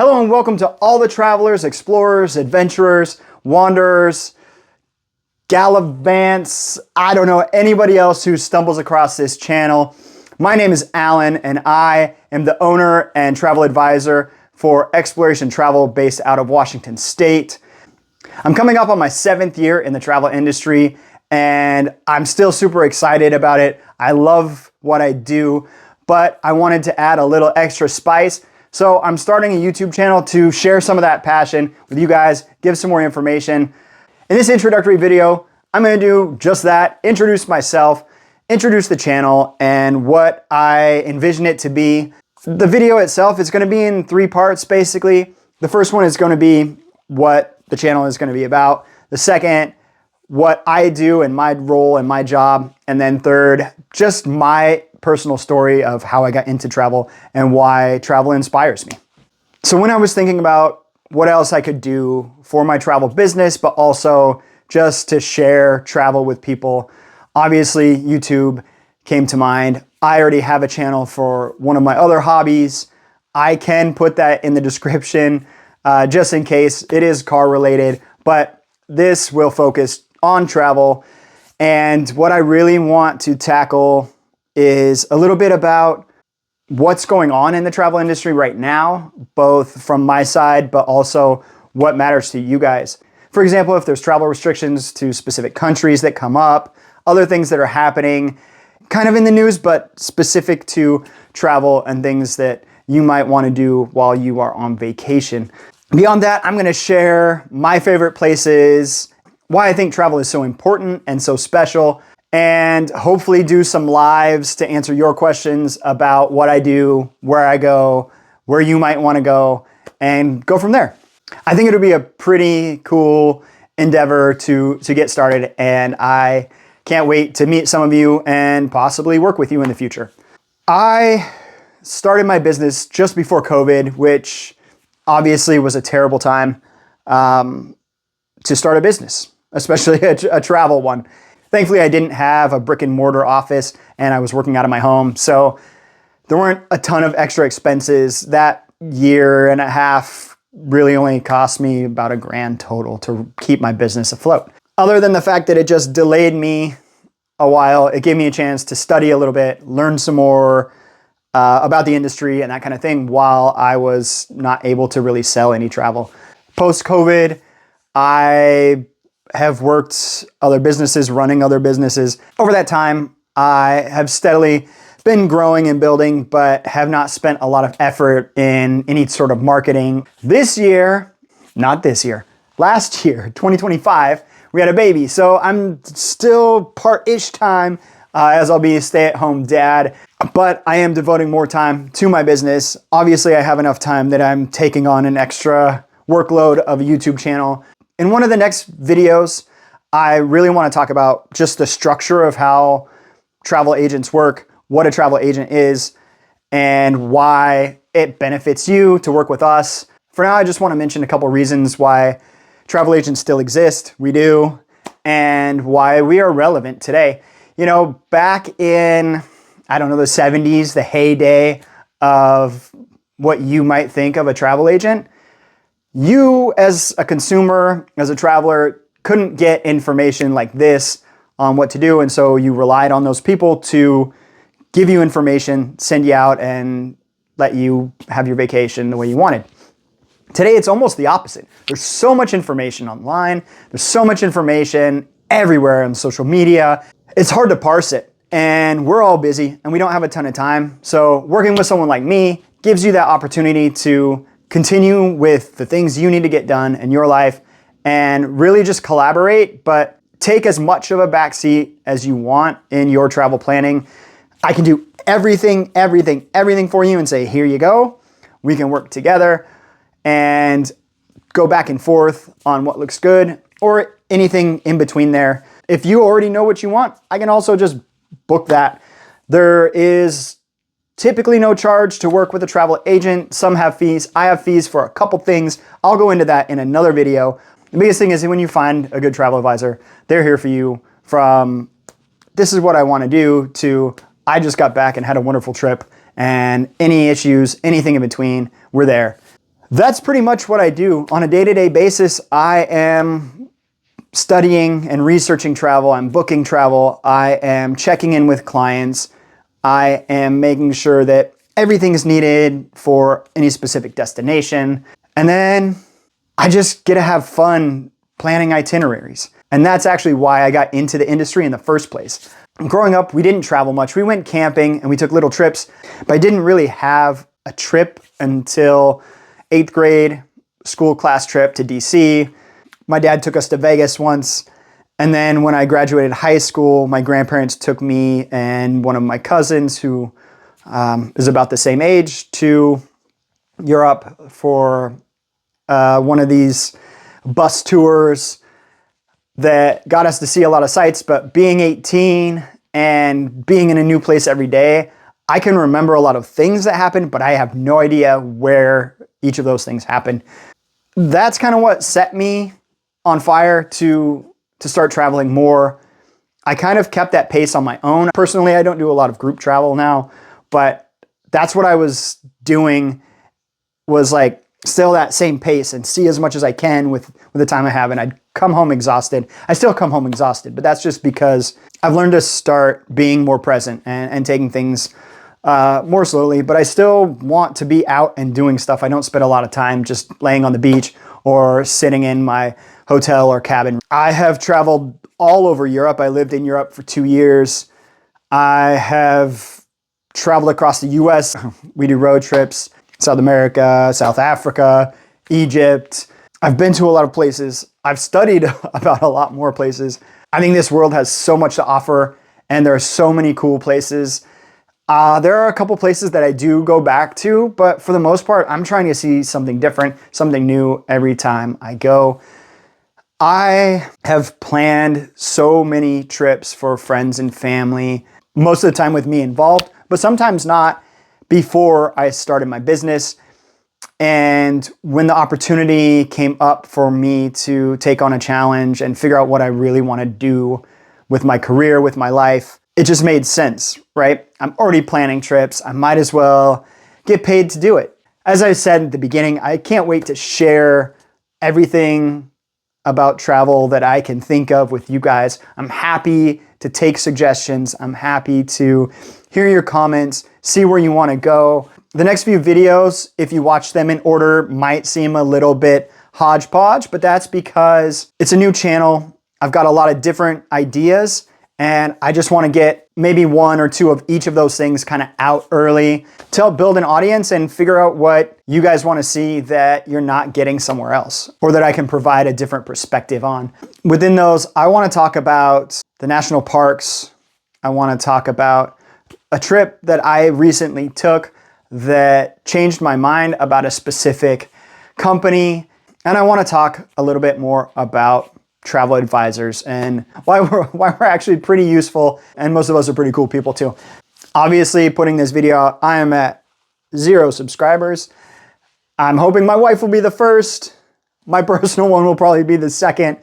Hello and welcome to all the travelers, explorers, adventurers, wanderers, gallivants, I don't know, anybody else who stumbles across this channel. My name is Alan and I am the owner and travel advisor for XPloration Travel based out of Washington State. I'm coming up on my 7th year in the travel industry and I'm still super excited about it. I love what I do, but I wanted to add a little extra spice. So I'm starting a YouTube channel to share some of that passion with you guys, give some more information. In this introductory video, I'm gonna do just that, introduce myself, introduce the channel, and what I envision it to be. The video itself is gonna be in 3 parts, basically. The first one is gonna be what the channel is gonna be about. The second, what I do and my role and my job. And then third, just my personal story of how I got into travel and why travel inspires me. So when I was thinking about what else I could do for my travel business, but also just to share travel with people, obviously YouTube came to mind. I already have a channel for one of my other hobbies. I can put that in the description just in case. It is car related, but this will focus on travel. And what I really want to tackle is a little bit about what's going on in the travel industry right now, both from my side, but also what matters to you guys. For example, if there's travel restrictions to specific countries that come up, other things that are happening kind of in the news, but specific to travel and things that you might want to do while you are on vacation. Beyond that, I'm going to share my favorite places, why I think travel is so important and so special, and hopefully do some lives to answer your questions about what I do, where I go, where you might want to go, and go from there. I think it'll be a pretty cool endeavor to get started, and I can't wait to meet some of you and possibly work with you in the future. I started my business just before COVID, which obviously was a terrible time to start a business, especially a travel one. Thankfully, I didn't have a brick and mortar office and I was working out of my home. So there weren't a ton of extra expenses. That year and a half really only cost me about $1,000 total to keep my business afloat. Other than the fact that it just delayed me a while, it gave me a chance to study a little bit, learn some more about the industry and that kind of thing while I was not able to really sell any travel. Post-COVID, I have worked other businesses, running other businesses. Over that time, I have steadily been growing and building, but have not spent a lot of effort in any sort of marketing. Last year, 2025, we had a baby. So I'm still part-ish time as I'll be a stay-at-home dad, but I am devoting more time to my business. Obviously, I have enough time that I'm taking on an extra workload of a YouTube channel. In one of the next videos, I really want to talk about just the structure of how travel agents work, what a travel agent is, and why it benefits you to work with us. For now, I just want to mention a couple reasons why travel agents still exist. We do, and why we are relevant today. You know, back in, I don't know, the 70s, the heyday of what you might think of a travel agent, you as a consumer, as a traveler, couldn't get information like this on what to do. And so you relied on those people to give you information, send you out and let you have your vacation the way you wanted. Today, it's almost the opposite. There's so much information online. There's so much information everywhere on social media. It's hard to parse it. And we're all busy and we don't have a ton of time. So working with someone like me gives you that opportunity to continue with the things you need to get done in your life and really just collaborate, but take as much of a backseat as you want in your travel planning. I can do everything for you and say, here you go. We can work together and go back and forth on what looks good or anything in between there. If you already know what you want, I can also just book that. There is typically no charge to work with a travel agent. Some have fees. I have fees for a couple things. I'll go into that in another video. The biggest thing is when you find a good travel advisor, they're here for you from this is what I want to do to I just got back and had a wonderful trip and any issues, anything in between, we're there. That's pretty much what I do. On a day-to-day basis, I am studying and researching travel. I'm booking travel. I am checking in with clients. I am making sure that everything is needed for any specific destination. And then I just get to have fun planning itineraries. And that's actually why I got into the industry in the first place. Growing up, we didn't travel much. We went camping and we took little trips, but I didn't really have a trip until 8th grade, school class trip to DC. My dad took us to Vegas once. And then when I graduated high school, my grandparents took me and one of my cousins, who is about the same age, to Europe for one of these bus tours that got us to see a lot of sights. But being 18 and being in a new place every day, I can remember a lot of things that happened, but I have no idea where each of those things happened. That's kind of what set me on fire to start traveling more. I kind of kept that pace on my own. Personally, I don't do a lot of group travel now, but that's what I was doing, was like still that same pace and see as much as I can with the time I have. And I'd come home exhausted. I still come home exhausted, but that's just because I've learned to start being more present and taking things more slowly, but I still want to be out and doing stuff. I don't spend a lot of time just laying on the beach or sitting in my hotel or cabin. I have traveled all over Europe. I lived in Europe for 2 years. I have traveled across the US. We do road trips, South America, South Africa, Egypt. I've been to a lot of places. I've studied about a lot more places. I think this world has so much to offer, and there are so many cool places. There are a couple places that I do go back to, but for the most part, I'm trying to see something different, something new every time I go. I have planned so many trips for friends and family, most of the time with me involved, but sometimes not, before I started my business. And when the opportunity came up for me to take on a challenge and figure out what I really want to do with my career, with my life, it just made sense, right? I'm already planning trips. I might as well get paid to do it. As I said at the beginning, I can't wait to share everything about travel that I can think of with you guys. I'm happy to take suggestions. I'm happy to hear your comments, see where you want to go. The next few videos, if you watch them in order, might seem a little bit hodgepodge, but that's because it's a new channel. I've got a lot of different ideas, and I just want to get maybe one or two of each of those things kind of out early to help build an audience and figure out what you guys want to see that you're not getting somewhere else, or that I can provide a different perspective on. Within those, I want to talk about the national parks. I want to talk about a trip that I recently took that changed my mind about a specific company. And I want to talk a little bit more about travel advisors and why we're actually pretty useful, and most of us are pretty cool people too. Obviously, putting this video out, I am at 0 subscribers. I'm hoping my wife will be the first. My personal one will probably be the second,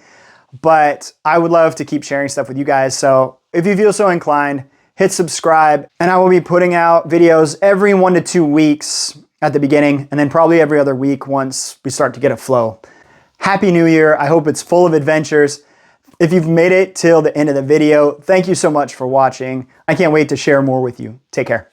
but I would love to keep sharing stuff with you guys. So if you feel so inclined, hit subscribe, and I will be putting out videos every 1 to 2 weeks at the beginning, and then probably every other week once we start to get a flow. Happy New Year. I hope it's full of adventures. If you've made it till the end of the video, thank you so much for watching. I can't wait to share more with you. Take care.